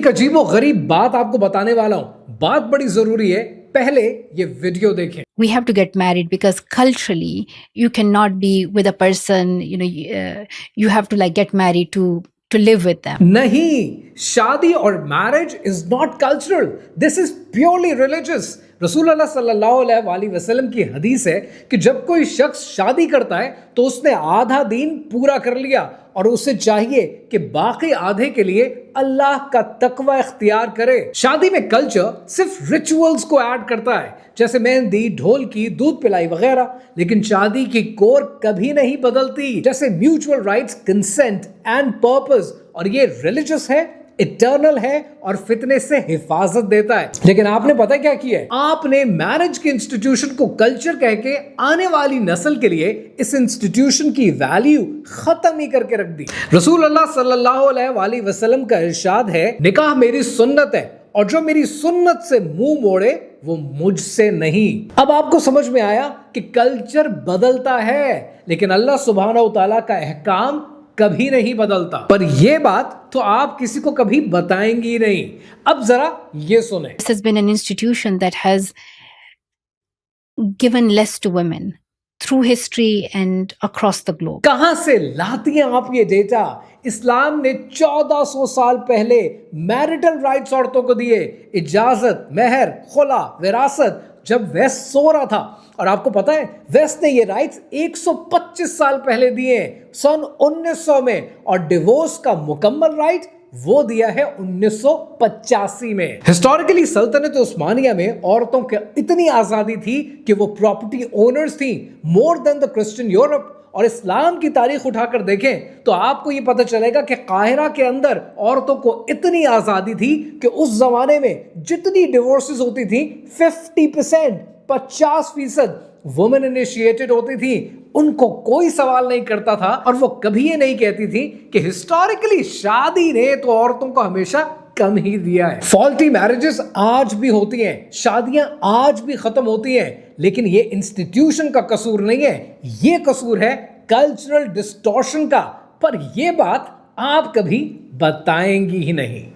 ایک عجیب و غریب بات آپ کو بتانے والا ہوں، بات بڑی ضروری ہے، پہلے یہ ویڈیو دیکھیں۔ We have to get married because culturally you cannot be with a person, you have to like get married to live with them. نہیں، شادی اور marriage is not cultural, this is purely religious. رسول اللہ صلی اللہ علیہ وآلہ وسلم کی حدیث ہے کہ جب کوئی شخص شادی کرتا ہے تو اس نے آدھا دین پورا کر لیا اور اسے چاہیے کہ باقی آدھے کے لیے اللہ کا تقوی اختیار کرے۔ شادی میں کلچر صرف ریچولز کو ایڈ کرتا ہے، جیسے مہندی، ڈھول کی، دودھ پلائی وغیرہ، لیکن شادی کی کور کبھی نہیں بدلتی، جیسے mutual rights, consent and purpose, اور یہ ریلیجس ہے، اٹرنل ہے اور فتنے سے حفاظت دیتا ہے۔ لیکن آپ نے پتہ کیا کیا ہے؟ آپ نے میرج کی انسٹیٹیوشن کو کلچر کہہ کے آنے والی نسل کے لیے اس انسٹیٹیوشن کی ویلیو ختم ہی کر کے رکھ دی۔ رسول اللہ صلی اللہ علیہ وآلہ وسلم کا ارشاد ہے، نکاح میری سنت ہے اور جو میری سنت سے منہ موڑے وہ مجھ سے نہیں۔ اب آپ کو سمجھ میں آیا کہ کلچر بدلتا ہے لیکن اللہ سبحانہ و تعالیٰ کا احکام کبھی نہیں بدلتا، پر یہ بات تو آپ کسی کو کبھی بتائیں گی نہیں۔ اب ذرا یہ سنیں۔ This has been an institution that has given less to women through history and across the globe. کہاں سے لاتی ہیں آپ یہ ڈیٹا؟ اسلام نے 1400 سال پہلے میرٹل رائٹس عورتوں کو دیے، اجازت، مہر، خلا، وراثت، جب ویسٹ سو رہا تھا۔ اور آپ کو پتا ہے ویسٹ نے یہ رائٹس 125 سال پہلے دیے ہیں، سن 1900 میں، اور ڈیورس کا مکمل رائٹ وہ دیا ہے 1985 میں۔ ہسٹوریکلی سلطنت عثمانیہ میں عورتوں کی اتنی آزادی تھی کہ وہ پراپرٹی اونرز تھیں، مور دین دا کرسچن یورپ۔ اور اسلام کی تاریخ اٹھا کر دیکھیں تو آپ کو یہ پتہ چلے گا کہ قاہرہ کے اندر عورتوں کو اتنی آزادی تھی کہ اس زمانے میں جتنی ڈیورسز ہوتی تھیں 50% وومن انیشیٹڈ ہوتی تھی، ان کو کوئی سوال نہیں کرتا تھا، اور وہ کبھی یہ نہیں کہتی تھی کہ ہسٹوریکلی شادی نے تو عورتوں کو ہمیشہ کم ہی دیا ہے۔ فالٹی میرجز آج بھی ہوتی ہیں، شادیاں آج بھی ختم ہوتی ہیں، لیکن یہ انسٹیٹیوشن کا قصور نہیں ہے، یہ قصور ہے کلچرل ڈسٹورشن کا، پر یہ بات آپ کبھی بتائیں گی ہی نہیں۔